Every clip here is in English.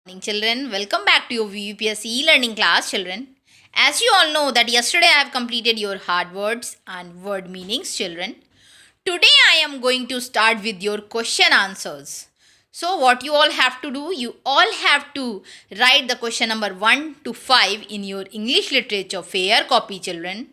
Morning children, welcome back to your VUPS e-learning class children. As you all know that yesterday I have completed your hard words and word meanings children. Today I am going to start with your question answers. So what you all have to do, you all have to write the question number 1 to 5 in your English literature fair copy children.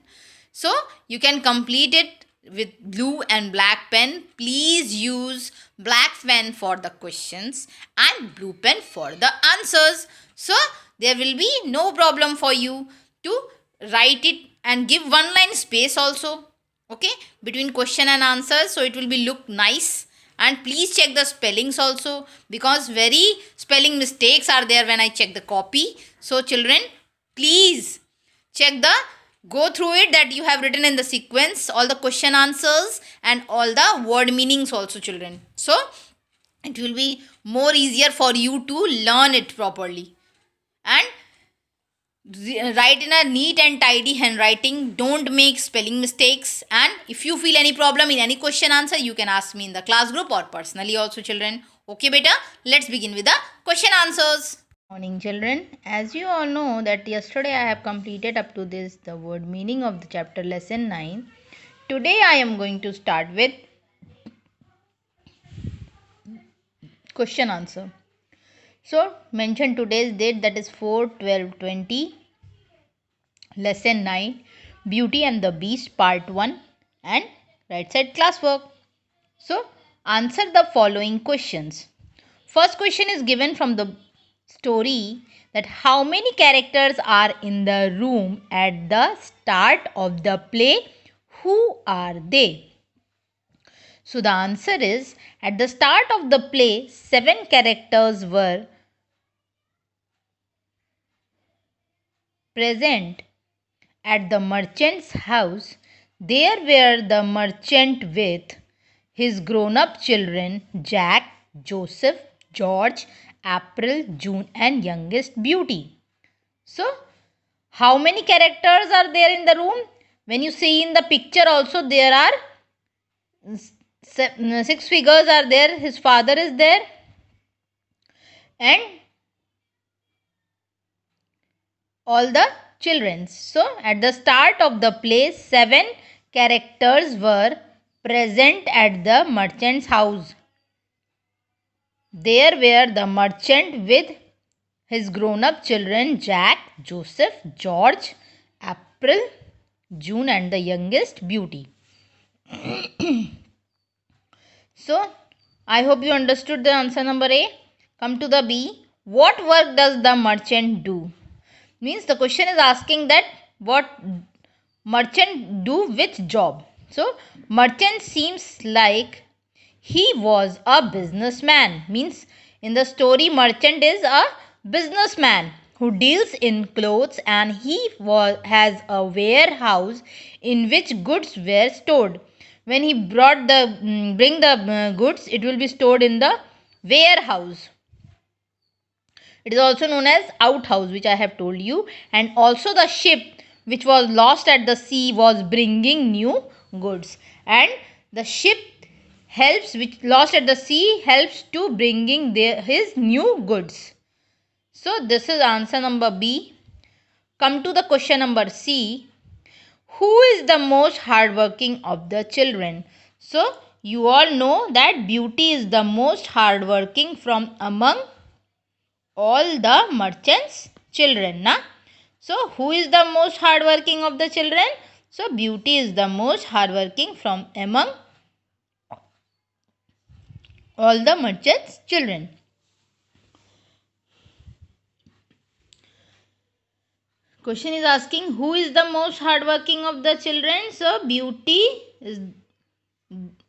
So you can complete it with blue and black pen. Please use black pen for the questions and blue pen for the answers. So there will be no problem for you to write it and give one line space also. Okay, between question and answers, so it will be look nice. And please check the spellings also, because very spelling mistakes are there when I check the copy. So children, please check the go through it that you have written in the sequence, all the question answers and all the word meanings also children. So it will be more easier for you to learn it properly. And write in a neat and tidy handwriting. Don't make spelling mistakes. And if you feel any problem in any question answer, you can ask me in the class group or personally also children. Okay beta, let's begin with the question answers. Morning children, as you all know that yesterday I have completed up to this the word meaning of the chapter lesson 9. Today I am going to start with question answer. So mention today's date, that is 4/12/20, lesson 9, Beauty and the Beast part 1 and right side classwork. So answer the following questions. First question is given from the story, that how many characters are in the room at the start of the play? Who are they? So the answer is, at the start of the play, 7 characters were present at the merchant's house. There were the merchant with his grown-up children, Jack, Joseph, George, April, June and youngest Beauty. So, how many characters are there in the room? When you see in the picture also, there are 6 figures are there. His father is there and all the children. So, at the start of the play, 7 characters were present at the merchant's house. There were the merchant with his grown-up children, Jack, Joseph, George, April, June and the youngest Beauty. So, I hope you understood the answer number A. Come to the B. What work does the merchant do? Means the question is asking that what merchant do which job. So, merchant seems like he was a businessman. Means in the story, merchant is a businessman who deals in clothes, and he has a warehouse in which goods were stored. When he bring the goods, it will be stored in the warehouse. It is also known as outhouse, which I have told you. And also the ship which was lost at the sea was bringing new goods. And the ship which lost at the sea helps to bringing his new goods. So this is answer number B. Come to the question number C. Who is the most hardworking of the children? So you all know that Beauty is the most hardworking from among all the merchants' children. Na? So who is the most hardworking of the children? So Beauty is the most hardworking from among all the merchants' children. Question is asking who is the most hardworking of the children. So Beauty is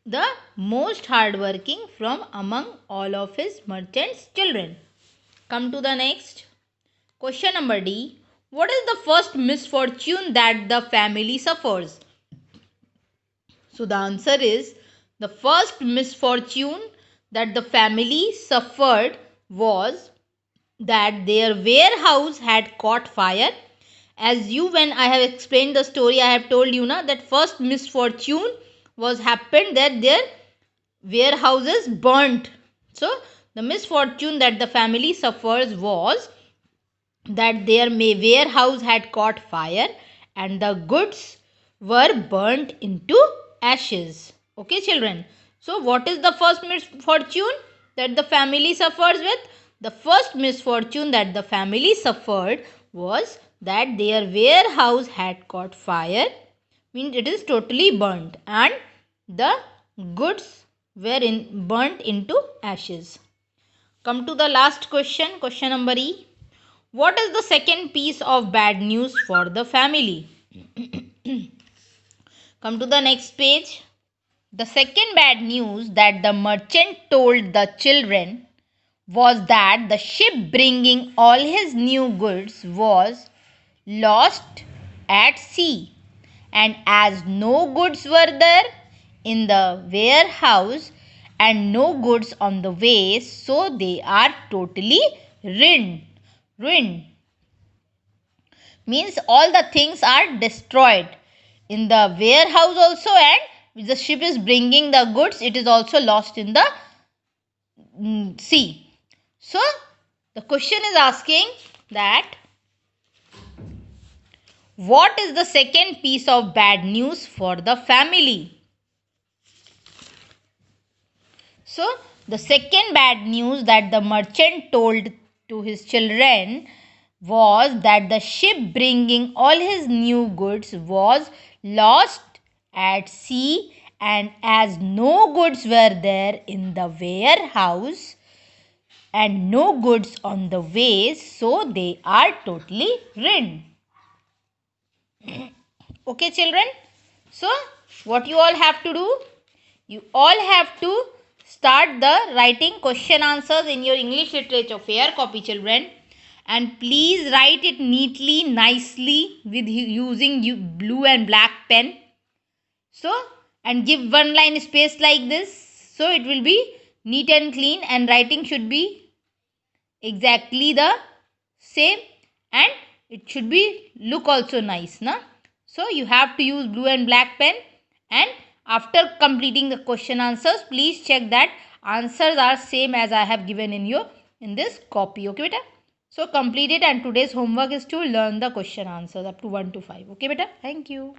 the most hardworking from among all of his merchants' children. Come to the next. Question number D. What is the first misfortune that the family suffers? So the answer is, the first misfortune that the family suffered was that their warehouse had caught fire. As you, when I have explained the story, I have told you na, that first misfortune was happened that their warehouses burnt. So the misfortune that the family suffers was that their warehouse had caught fire and the goods were burnt into ashes. Okay, children. So, what is the first misfortune that the family suffers with? The first misfortune that the family suffered was that their warehouse had caught fire, means it is totally burnt, and the goods were burnt into ashes. Come to the last question, question number E. What is the second piece of bad news for the family? Come to the next page. The second bad news that the merchant told the children was that the ship bringing all his new goods was lost at sea, and as no goods were there in the warehouse and no goods on the way, so they are totally ruined. Means all the things are destroyed in the warehouse also, and the ship is bringing the goods, it is also lost in the sea. So the question is asking that what is the second piece of bad news for the family? So the second bad news that the merchant told to his children was that the ship bringing all his new goods was lost at sea, and as no goods were there in the warehouse and no goods on the way, so they are totally ruined. Okay, children. So what you all have to do? You all have to start the writing question answers in your English literature fair copy, children. And please write it neatly, nicely with using blue and black pen. So, and give one line space like this. So, it will be neat and clean, and writing should be exactly the same, and it should be look also nice, na? So, you have to use blue and black pen, and after completing the question answers, please check that answers are same as I have given in this copy. Okay, beta? So complete it, and today's homework is to learn the question answers up to 1 to 5. Okay, beta? Thank you.